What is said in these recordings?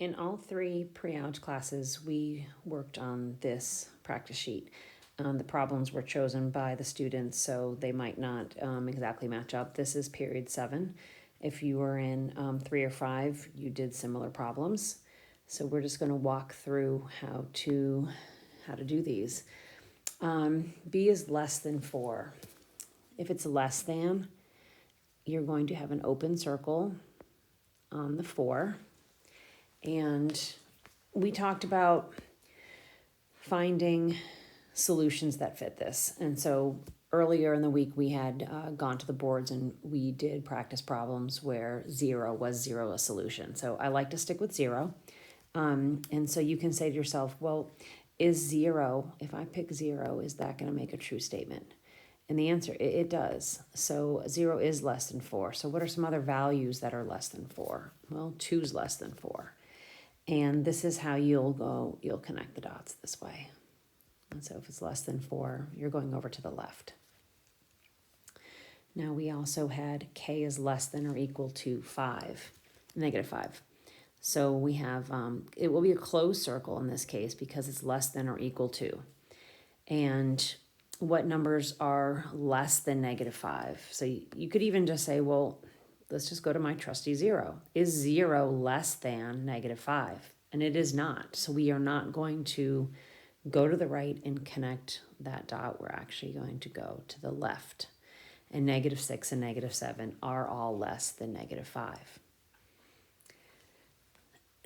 In all three pre-algebra classes, we worked on this practice sheet. The problems were chosen by the students, so they might not exactly match up. This is period 7. If you were in 3 or 5, you did similar problems. So we're just going to walk through how to do these. B is less than 4. If it's less than, you're going to have an open circle on the 4. And we talked about finding solutions that fit this. And so earlier in the week, we had gone to the boards and we did practice problems where 0 was 0 a solution. So I like to stick with 0. And so you can say to yourself, well, is 0, if I pick 0, is that going to make a true statement? And the answer, it does. So 0 is less than 4. So what are some other values that are less than 4? Well, 2 is less than 4. And this is how you'll connect the dots this way. And so if it's less than 4, you're going over to the left. Now we also had k is less than or equal to 5, negative 5. So we have, it will be a closed circle in this case because it's less than or equal to. And what numbers are less than negative 5? So you could even just say, well, let's just go to my trusty 0. Is 0 less than negative 5? And it is not. So we are not going to go to the right and connect that dot. We're actually going to go to the left. And negative 6 and negative 7 are all less than negative 5.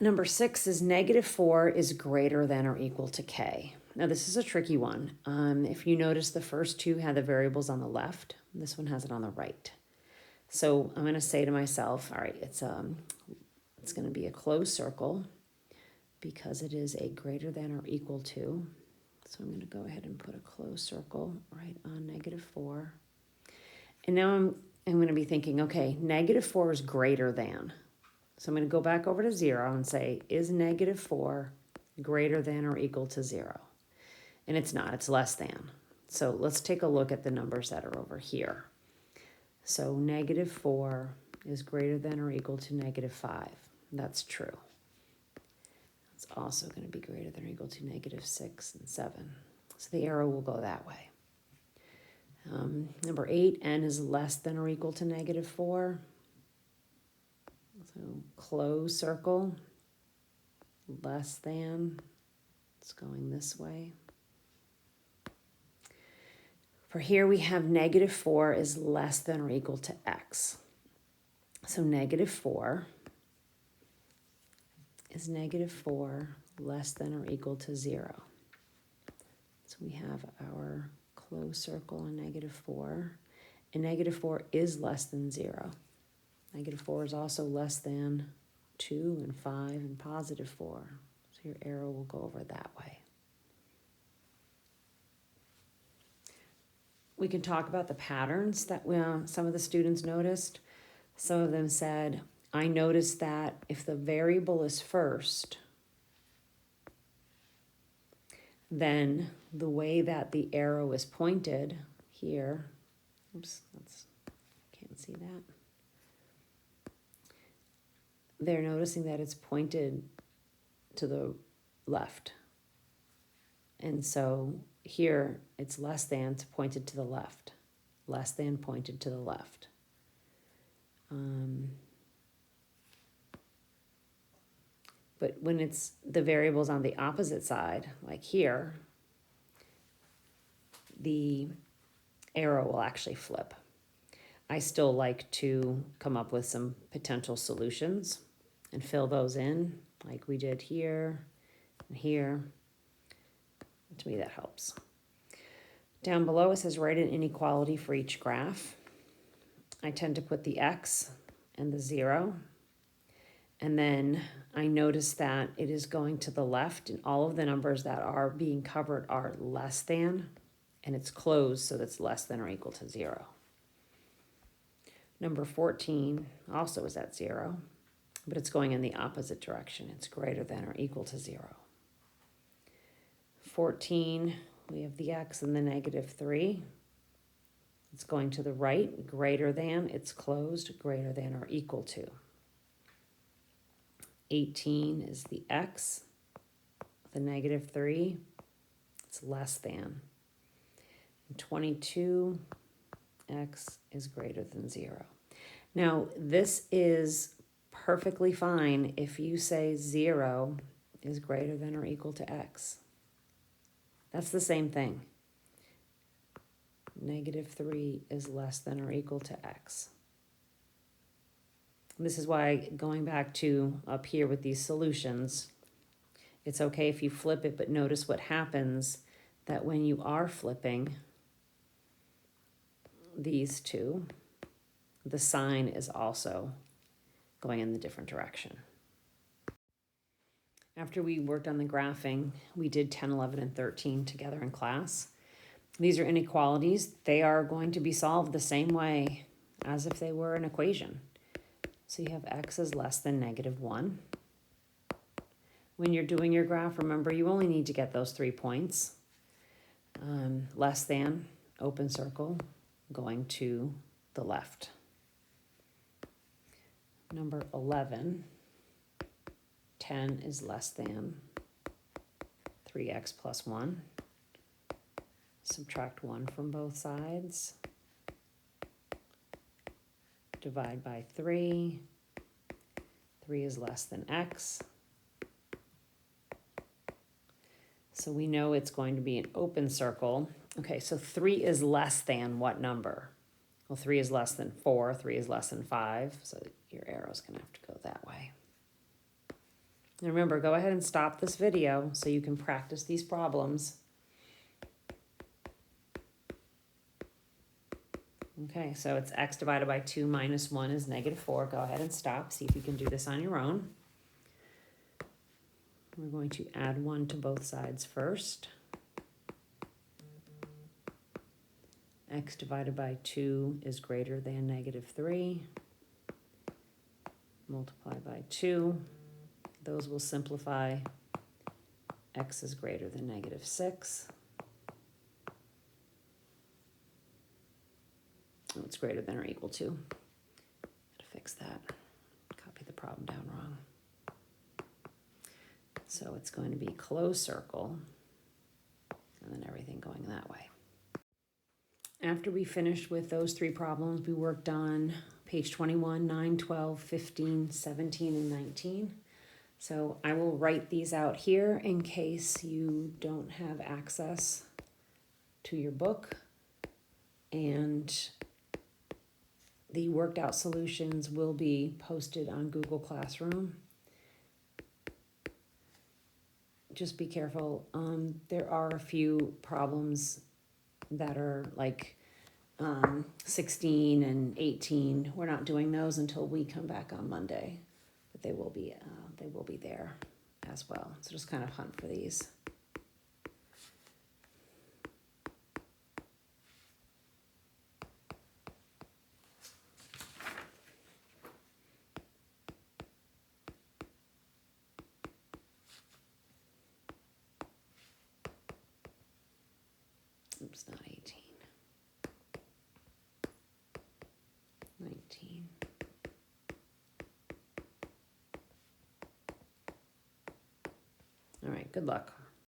Number 6 is negative 4 is greater than or equal to k. Now this is a tricky one. If you notice, the first two had the variables on the left. This one has it on the right. So I'm going to say to myself, all right, it's going to be a closed circle because it is a greater than or equal to. So I'm going to go ahead and put a closed circle right on negative 4. And now I'm going to be thinking, okay, negative 4 is greater than. So I'm going to go back over to 0 and say, is negative 4 greater than or equal to 0? And it's not, it's less than. So let's take a look at the numbers that are over here. So negative 4 is greater than or equal to negative 5. That's true. It's also going to be greater than or equal to negative 6 and 7. So the arrow will go that way. Number 8, n is less than or equal to negative 4. So close circle, less than. It's going this way. For here we have negative 4 is less than or equal to x. So negative 4 is negative 4 less than or equal to 0. So we have our closed circle on negative 4. And negative 4 is less than 0. Negative 4 is also less than 2 and 5 and positive 4. So your arrow will go over that way. We can talk about the patterns that some of the students noticed. Some of them said, I noticed that if the variable is first, then the way that the arrow is pointed here, oops, can't see that. They're noticing that it's pointed to the left. And so here it's less than, it's pointed to the left. Less than pointed to the left. But when it's the variables on the opposite side, like here, the arrow will actually flip. I still like to come up with some potential solutions and fill those in like we did here and here. To me, that helps. Down below, it says write an inequality for each graph. I tend to put the x and the 0. And then I notice that it is going to the left, and all of the numbers that are being covered are less than, and it's closed, so that's less than or equal to 0. Number 14 also is at 0, but it's going in the opposite direction. It's greater than or equal to 0. 14, we have the x and the negative 3. It's going to the right, greater than, it's closed, greater than or equal to. 18 is the x. The negative 3, it's less than. And 22, x is greater than 0. Now, this is perfectly fine if you say 0 is greater than or equal to x. That's the same thing. Negative 3 is less than or equal to x. This is why, going back to up here with these solutions, it's okay if you flip it, but notice what happens, that when you are flipping these two, the sign is also going in the different direction. After we worked on the graphing, we did 10, 11, and 13 together in class. These are inequalities. They are going to be solved the same way as if they were an equation. So you have x is less than negative 1. When you're doing your graph, remember, you only need to get those 3 points. Less than, open circle, going to the left. Number 11, 10 is less than 3x plus 1. Subtract 1 from both sides. Divide by 3. 3 is less than x. So we know it's going to be an open circle. Okay, so 3 is less than what number? Well, 3 is less than 4, 3 is less than 5, so your arrow's gonna have to go that way. And remember, go ahead and stop this video so you can practice these problems. Okay, so it's x divided by 2 minus 1 is negative 4. Go ahead and stop. See if you can do this on your own. We're going to add 1 to both sides first. X divided by 2 is greater than negative 3. Multiply by 2. Those will simplify. X is greater than negative 6. Oh, it's greater than or equal to. Gotta fix that. Copy the problem down wrong. So it's going to be closed circle, and then everything going that way. After we finished with those 3 problems, we worked on page 21, 9, 12, 15, 17, and 19. So I will write these out here in case you don't have access to your book. And the worked out solutions will be posted on Google Classroom. Just be careful. There are a few problems that are like 16 and 18. We're not doing those until we come back on Monday, but they will be there as well. So just kind of hunt for these. Oops, not 18. 19. All right, good luck.